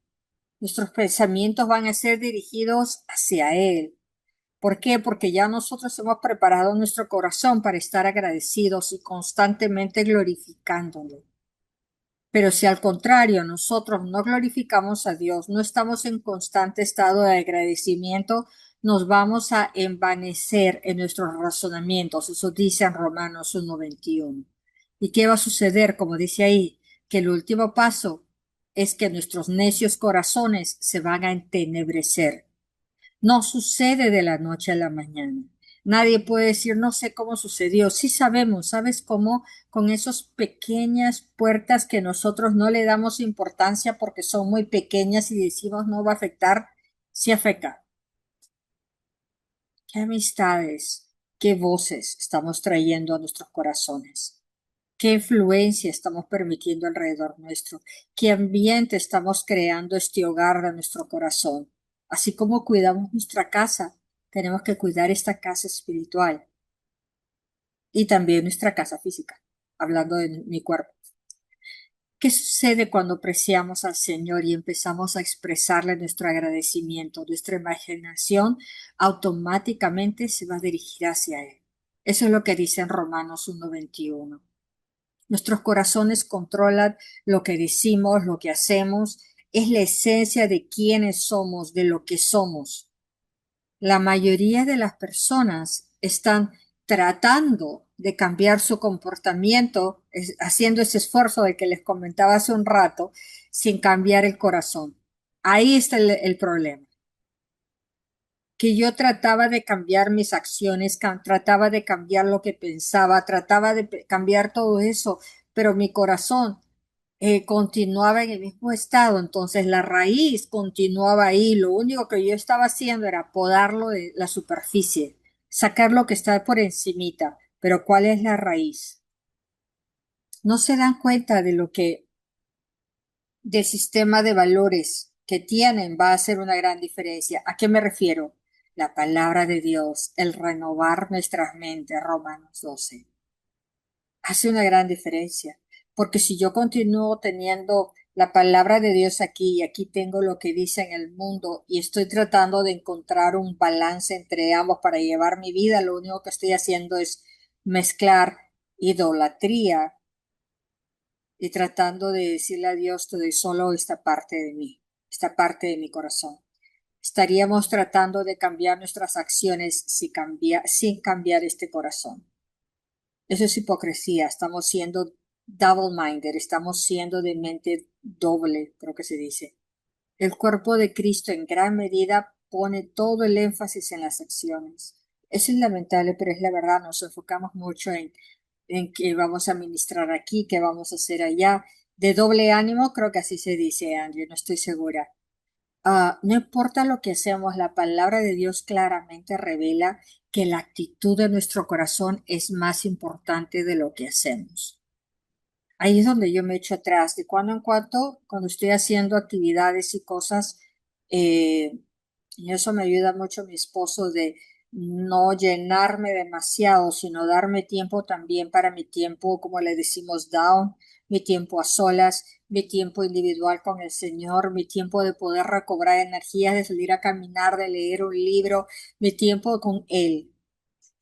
Speaker 1: Nuestros pensamientos van a ser dirigidos hacia Él. ¿Por qué? Porque ya nosotros hemos preparado nuestro corazón para estar agradecidos y constantemente glorificándolo. Pero si al contrario nosotros no glorificamos a Dios, no estamos en constante estado de agradecimiento, nos vamos a envanecer en nuestros razonamientos. Eso dice en Romanos 1:21. ¿Y qué va a suceder? Como dice ahí, que el último paso es que nuestros necios corazones se van a entenebrecer. No sucede de la noche a la mañana. Nadie puede decir, no sé cómo sucedió. Sí sabemos, ¿sabes cómo? Con esas pequeñas puertas que nosotros no le damos importancia porque son muy pequeñas y decimos no va a afectar, sí afecta. ¿Qué amistades, qué voces estamos trayendo a nuestros corazones? ¿Qué influencia estamos permitiendo alrededor nuestro? ¿Qué ambiente estamos creando este hogar de nuestro corazón? Así como cuidamos nuestra casa, tenemos que cuidar esta casa espiritual y también nuestra casa física, hablando de mi cuerpo. ¿Qué sucede cuando apreciamos al Señor y empezamos a expresarle nuestro agradecimiento? Nuestra imaginación automáticamente se va a dirigir hacia Él. Eso es lo que dice en Romanos 1:21. Nuestros corazones controlan lo que decimos, lo que hacemos. Es la esencia de quiénes somos, de lo que somos. La mayoría de las personas están tratando de cambiar su comportamiento, haciendo ese esfuerzo de que les comentaba hace un rato, sin cambiar el corazón. Ahí está el problema. Que yo trataba de cambiar mis acciones, trataba de cambiar lo que pensaba, trataba de cambiar todo eso, pero mi corazón continuaba en el mismo estado, entonces la raíz continuaba ahí. Lo único que yo estaba haciendo era podarlo de la superficie, sacar lo que está por encimita, pero ¿cuál es la raíz? No se dan cuenta de lo que del sistema de valores que tienen va a hacer una gran diferencia. ¿A qué me refiero? La palabra de Dios, el renovar nuestras mentes, Romanos 12, hace una gran diferencia. Porque si yo continúo teniendo la palabra de Dios aquí y aquí tengo lo que dice en el mundo y estoy tratando de encontrar un balance entre ambos para llevar mi vida, lo único que estoy haciendo es mezclar idolatría y tratando de decirle a Dios, te doy solo esta parte de mí, esta parte de mi corazón. Estaríamos tratando de cambiar nuestras acciones sin cambiar este corazón. Eso es hipocresía, estamos siendo double-minded, estamos siendo de mente doble, creo que se dice. El cuerpo de Cristo en gran medida pone todo el énfasis en las acciones. Eso es lamentable, pero es la verdad. Nos enfocamos mucho en que vamos a ministrar aquí, que vamos a hacer allá. De doble ánimo, creo que así se dice, Andrew, no estoy segura. No importa lo que hacemos, la palabra de Dios claramente revela que la actitud de nuestro corazón es más importante de lo que hacemos. Ahí es donde yo me echo atrás. De cuando en cuando, cuando estoy haciendo actividades y cosas, eh, y eso me ayuda mucho mi esposo de no llenarme demasiado, sino darme tiempo también para mi tiempo, como le decimos, down, mi tiempo a solas, mi tiempo individual con el Señor, mi tiempo de poder recobrar energías, de salir a caminar, de leer un libro, mi tiempo con Él.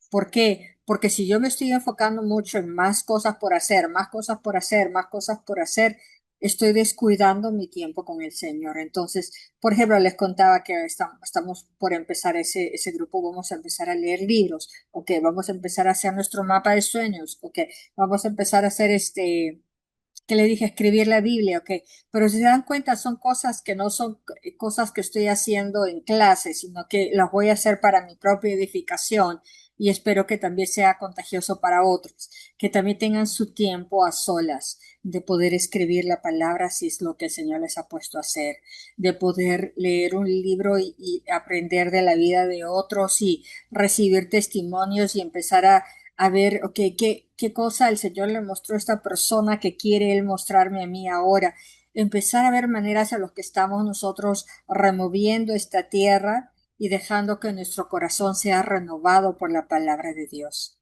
Speaker 1: ¿Por qué? Porque si yo me estoy enfocando mucho en más cosas por hacer, más cosas por hacer, más cosas por hacer, estoy descuidando mi tiempo con el Señor. Entonces, por ejemplo, les contaba que estamos por empezar ese grupo, vamos a empezar a leer libros, ok, vamos a empezar a hacer nuestro mapa de sueños, ok, vamos a empezar a hacer que le dije, escribir la Biblia, ok, pero si se dan cuenta son cosas que no son cosas que estoy haciendo en clase, sino que las voy a hacer para mi propia edificación y espero que también sea contagioso para otros, que también tengan su tiempo a solas de poder escribir la palabra si es lo que el Señor les ha puesto a hacer, de poder leer un libro y aprender de la vida de otros y recibir testimonios y empezar a ver, ok, qué cosa el Señor le mostró a esta persona que quiere Él mostrarme a mí ahora. Empezar a ver maneras a los que estamos nosotros removiendo esta tierra y dejando que nuestro corazón sea renovado por la palabra de Dios.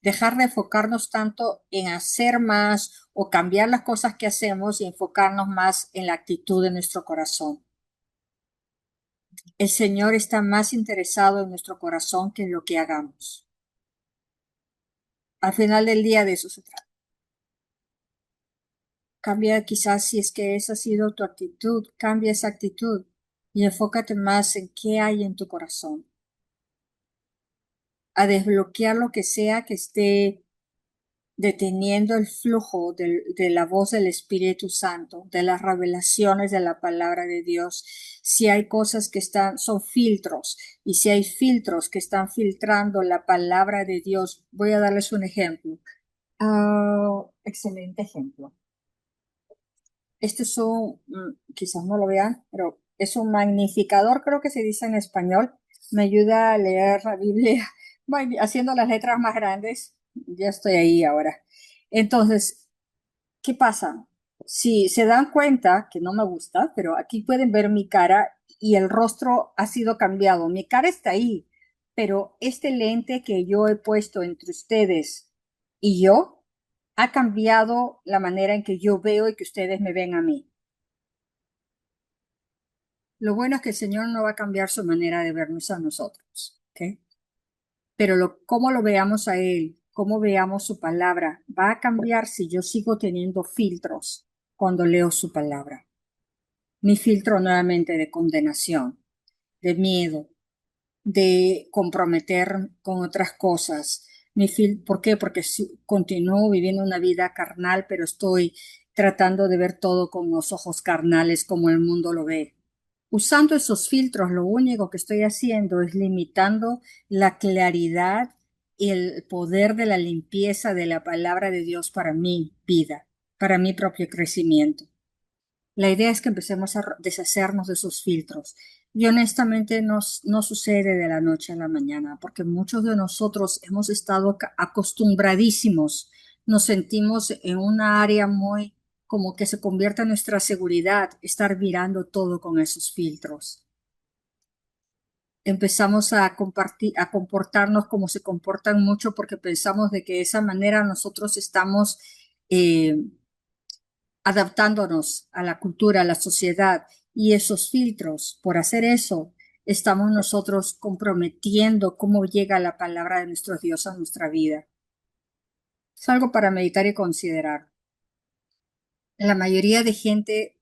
Speaker 1: dejar de enfocarnos tanto en hacer más o cambiar las cosas que hacemos y enfocarnos más en la actitud de nuestro corazón. El Señor está más interesado en nuestro corazón que en lo que hagamos. Al final del día de eso se trata. Cambia quizás si es que esa ha sido tu actitud, cambia esa actitud y enfócate más en qué hay en tu corazón. A desbloquear lo que sea que esté deteniendo el flujo de la voz del Espíritu Santo, de las revelaciones de la palabra de Dios. Si hay cosas que son filtros, y si hay filtros que están filtrando la palabra de Dios, voy a darles un ejemplo. Excelente ejemplo. Este es quizás no lo vean, pero es un magnificador, creo que se dice en español. Me ayuda a leer la Biblia haciendo las letras más grandes. Ya estoy ahí ahora. Entonces, ¿qué pasa? Si se dan cuenta, que no me gusta, pero aquí pueden ver mi cara y el rostro ha sido cambiado. Mi cara está ahí, pero este lente que yo he puesto entre ustedes y yo ha cambiado la manera en que yo veo y que ustedes me ven a mí. Lo bueno es que el Señor no va a cambiar su manera de vernos a nosotros, ¿ok? Pero cómo lo veamos a Él, cómo veamos su palabra, va a cambiar si yo sigo teniendo filtros cuando leo su palabra. Mi filtro nuevamente de condenación, de miedo, de comprometer con otras cosas. ¿Por qué? Porque continúo viviendo una vida carnal, pero estoy tratando de ver todo con los ojos carnales como el mundo lo ve. Usando esos filtros, lo único que estoy haciendo es limitando la claridad y el poder de la limpieza de la palabra de Dios para mi vida, para mi propio crecimiento. La idea es que empecemos a deshacernos de esos filtros. Y honestamente no sucede de la noche a la mañana, porque muchos de nosotros hemos estado acostumbradísimos, nos sentimos en una área muy como que se convierta en nuestra seguridad, estar mirando todo con esos filtros. Empezamos a comportarnos como se comportan mucho porque pensamos de que de esa manera nosotros estamos adaptándonos a la cultura, a la sociedad y esos filtros. Por hacer eso, estamos nosotros comprometiendo cómo llega la palabra de nuestro Dios a nuestra vida. Es algo para meditar y considerar. La mayoría de gente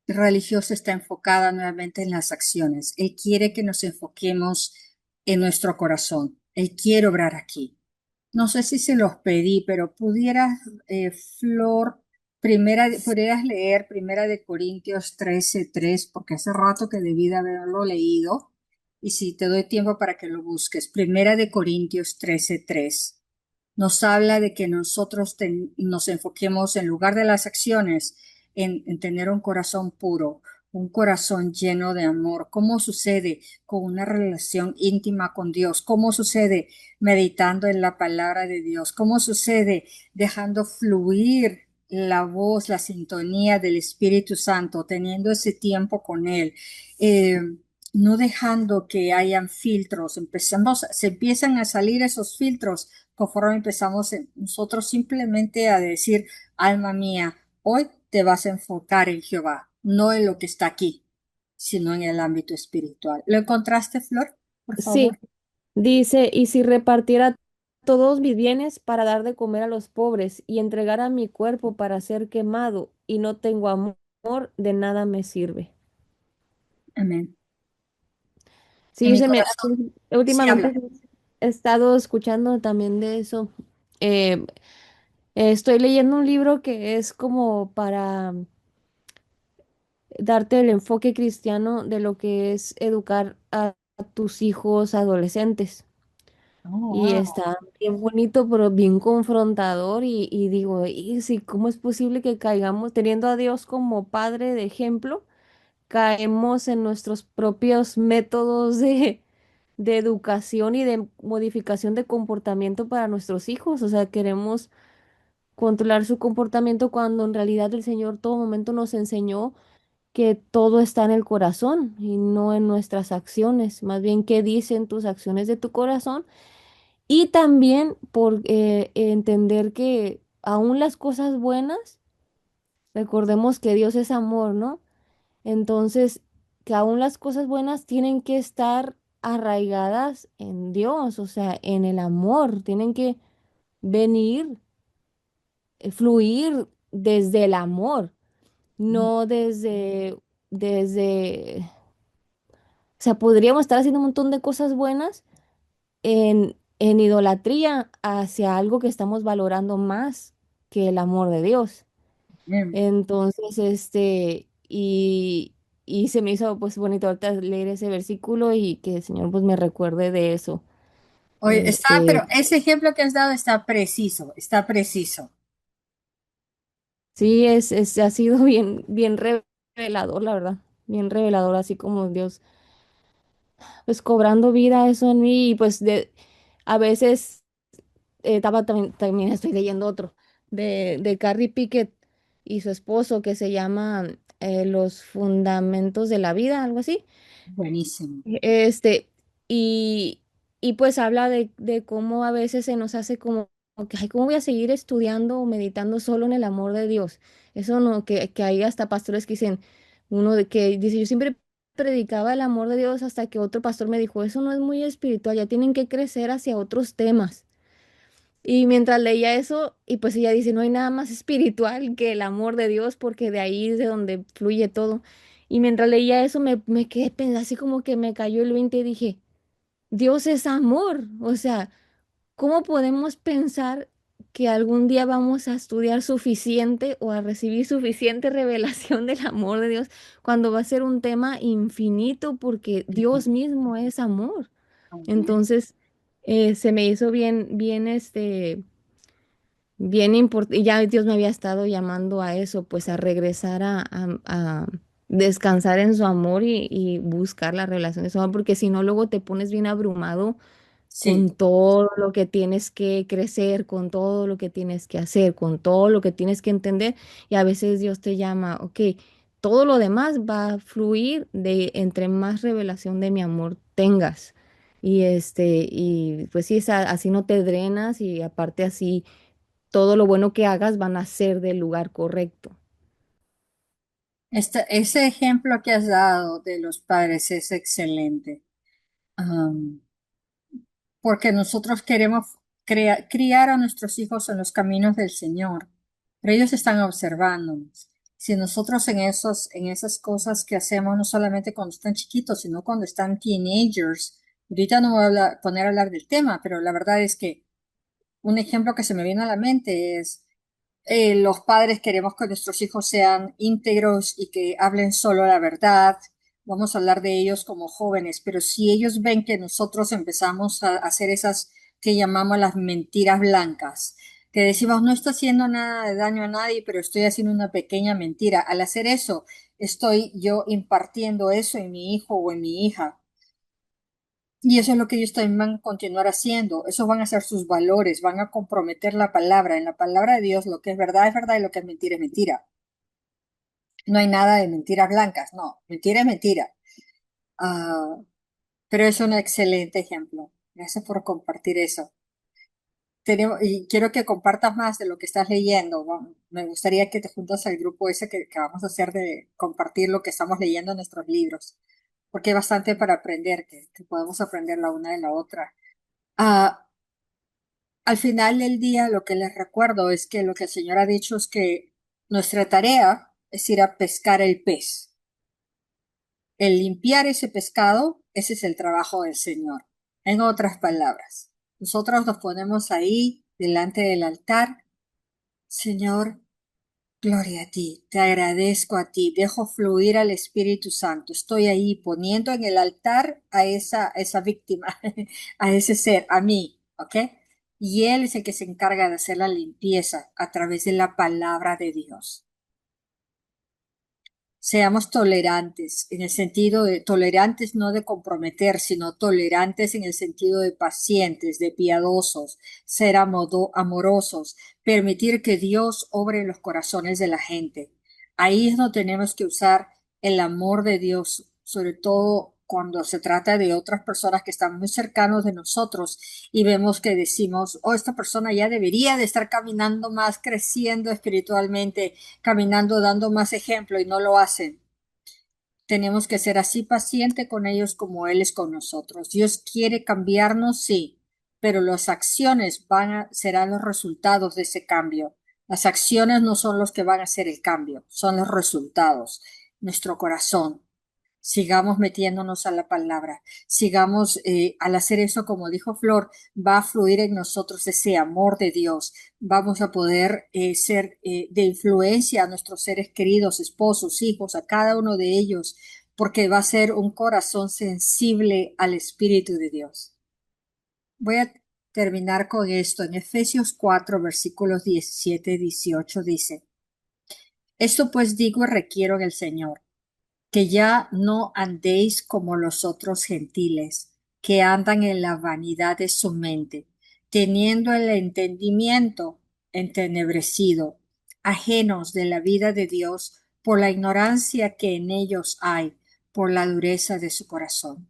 Speaker 1: religiosa está enfocada nuevamente en las acciones. Él quiere que nos enfoquemos en nuestro corazón. Él quiere obrar aquí. No sé si se los pedí, pero pudieras, Flor, podrías leer Primera de Corintios 13:3, porque hace rato que debí de haberlo leído, y si te doy tiempo para que lo busques. Primera de Corintios 13:3 nos habla de que nosotros nos enfoquemos en lugar de las acciones, en tener un corazón puro, un corazón lleno de amor. ¿Cómo sucede con una relación íntima con Dios? ¿Cómo sucede meditando en la palabra de Dios? ¿Cómo sucede dejando fluir la voz, la sintonía del Espíritu Santo, teniendo ese tiempo con Él? No dejando que hayan filtros, se empiezan a salir esos filtros conforme empezamos nosotros simplemente a decir, alma mía, hoy te vas a enfocar en Jehová, no en lo que está aquí, sino en el ámbito espiritual. ¿Lo encontraste, Flor? Por
Speaker 2: Sí,
Speaker 1: favor.
Speaker 2: dice, y si repartiera todos mis bienes para dar de comer a los pobres y entregara mi cuerpo para ser quemado y no tengo amor, de nada me sirve.
Speaker 1: Amén. En
Speaker 2: Sí,
Speaker 1: mi corazón. Sí,
Speaker 2: últimamente
Speaker 1: habla.
Speaker 2: he estado escuchando también de eso. Eh, Estoy leyendo un libro que es como para darte el enfoque cristiano de lo que es educar a tus hijos adolescentes.
Speaker 1: Oh,
Speaker 2: Y
Speaker 1: wow.
Speaker 2: está bien bonito, pero bien confrontador. Y digo, y sí, ¿cómo es posible que caigamos, teniendo a Dios como padre de ejemplo, caemos en nuestros propios métodos de educación y de modificación de comportamiento para nuestros hijos? O sea, queremos controlar su comportamiento cuando en realidad el Señor todo momento nos enseñó que todo está en el corazón y no en nuestras acciones. Más bien, ¿qué dicen tus acciones de tu corazón? Y también por entender que aún las cosas buenas, recordemos que Dios es amor, ¿no? Entonces, que aún las cosas buenas tienen que estar arraigadas en Dios, o sea, en el amor, tienen que venir, fluir desde el amor, no desde, o sea, podríamos estar haciendo un montón de cosas buenas en idolatría hacia algo que estamos valorando más que el amor de Dios.
Speaker 1: Amén.
Speaker 2: Entonces, y se me hizo pues bonito ahorita leer ese versículo y que el Señor pues me recuerde de eso.
Speaker 1: Oye,
Speaker 2: Este,
Speaker 1: pero ese ejemplo que has dado está preciso, está preciso.
Speaker 2: sí, ha sido bien revelador, la verdad, bien revelador, así como Dios, pues cobrando vida eso en mí y pues a veces también estoy leyendo otro de Carrie Pickett y su esposo que se llama Los Fundamentos de la Vida, algo así.
Speaker 1: Buenísimo.
Speaker 2: Este, y, y pues habla de cómo a veces se nos hace como que, ay, ¿cómo voy a seguir estudiando o meditando solo en el amor de Dios? Eso no, que hay hasta pastores que dicen, uno de que dice, yo siempre predicaba el amor de Dios hasta que otro pastor me dijo, eso no es muy espiritual, ya tienen que crecer hacia otros temas. Y mientras leía eso, y pues ella dice, no hay nada más espiritual que el amor de Dios, porque de ahí es de donde fluye todo. Y mientras leía eso, me quedé pensando, así como que me cayó el 20 y dije, Dios es amor. O sea, ¿cómo podemos pensar que algún día vamos a estudiar suficiente o a recibir suficiente revelación del amor de Dios cuando va a ser un tema infinito porque Dios mismo es amor?
Speaker 1: Amén.
Speaker 2: Entonces, se me hizo bien, bien importante, y ya Dios me había estado llamando a eso, pues a regresar a descansar en su amor y buscar la relación de su amor, porque si no, luego te pones bien abrumado
Speaker 1: Sí,
Speaker 2: con todo lo que tienes que crecer, con todo lo que tienes que hacer, con todo lo que tienes que entender, y a veces Dios te llama, ok, todo lo demás va a fluir de entre más revelación de mi amor tengas. Y pues sí, así no te drenas y aparte así todo lo bueno que hagas van a ser del lugar correcto.
Speaker 1: ese ejemplo que has dado de los padres es excelente. Porque nosotros queremos criar a nuestros hijos en los caminos del Señor, pero ellos están observándonos. Si nosotros en esas cosas que hacemos, no solamente cuando están chiquitos, sino cuando están teenagers, ahorita no voy a poner a hablar del tema, pero la verdad es que un ejemplo que se me viene a la mente es los padres queremos que nuestros hijos sean íntegros y que hablen solo la verdad. Vamos a hablar de ellos como jóvenes, pero si ellos ven que nosotros empezamos a hacer esas que llamamos las mentiras blancas, que decimos no estoy haciendo nada de daño a nadie, pero estoy haciendo una pequeña mentira. Al hacer eso, estoy yo impartiendo eso en mi hijo o en mi hija. Y eso es lo que ellos también van a continuar haciendo. Esos van a ser sus valores, van a comprometer la palabra. En la palabra de Dios, lo que es verdad y lo que es mentira es mentira. No hay nada de mentiras blancas, no. Mentira es mentira. Ah, pero es un excelente ejemplo. Gracias por compartir eso. Y quiero que compartas más de lo que estás leyendo. Me gustaría que te juntas al grupo ese que vamos a hacer de compartir lo que estamos leyendo en nuestros libros, porque hay bastante para aprender, que podemos aprender la una de la otra. Ah, Al final del día, lo que les recuerdo es que lo que el Señor ha dicho es que nuestra tarea es ir a pescar el pez. El limpiar ese pescado, ese es el trabajo del Señor. En otras palabras, nosotros nos ponemos ahí delante del altar. Señor, gloria a ti, te agradezco a ti, dejo fluir al Espíritu Santo. Estoy ahí poniendo en el altar a esa víctima, a ese ser, a mí, ¿ok? Y Él es el que se encarga de hacer la limpieza a través de la palabra de Dios. Seamos tolerantes, en el sentido de tolerantes no de comprometer, sino tolerantes en el sentido de pacientes, de piadosos, ser amorosos, permitir que Dios obre en los corazones de la gente. Ahí es donde tenemos que usar el amor de Dios, sobre todo cuando se trata de otras personas que están muy cercanos de nosotros y vemos que decimos, oh, esta persona ya debería de estar caminando más, creciendo espiritualmente, caminando, dando más ejemplo y no lo hacen. Tenemos que ser así paciente con ellos como Él es con nosotros. Dios quiere cambiarnos, sí, pero las acciones serán los resultados de ese cambio. Las acciones no son los que van a hacer el cambio, son los resultados. Nuestro corazón. Sigamos metiéndonos a la palabra. Sigamos, al hacer eso, como dijo Flor, va a fluir en nosotros ese amor de Dios. Vamos a poder ser de influencia a nuestros seres queridos, esposos, hijos, a cada uno de ellos, porque va a ser un corazón sensible al Espíritu de Dios. Voy a terminar con esto. En Efesios 4, versículos 17 y 18 dice, esto pues digo y requiero en el Señor, que ya no andéis como los otros gentiles, que andan en la vanidad de su mente, teniendo el entendimiento entenebrecido, ajenos de la vida de Dios por la ignorancia que en ellos hay, por la dureza de su corazón.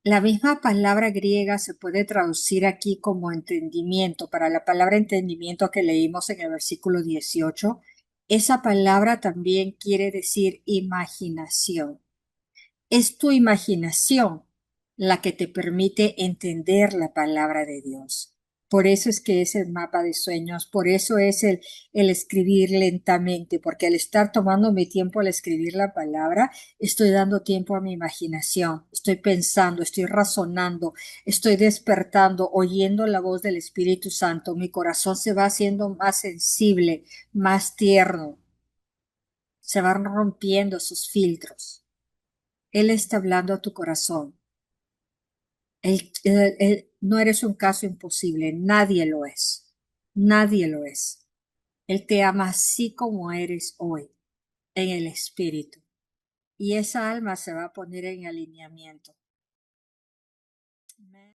Speaker 1: La misma palabra griega se puede traducir aquí como entendimiento. Para la palabra entendimiento que leímos en el versículo 18, esa palabra también quiere decir imaginación. Es tu imaginación la que te permite entender la palabra de Dios. Por eso es que es el mapa de sueños, por eso es el escribir lentamente, porque al estar tomando mi tiempo al escribir la palabra, estoy dando tiempo a mi imaginación, estoy pensando, estoy razonando, estoy despertando, oyendo la voz del Espíritu Santo. Mi corazón se va haciendo más sensible, más tierno, se van rompiendo sus filtros. Él está hablando a tu corazón. No eres un caso imposible, nadie lo es. Nadie lo es. Él te ama así como eres hoy, en el espíritu. Y esa alma se va a poner en alineamiento.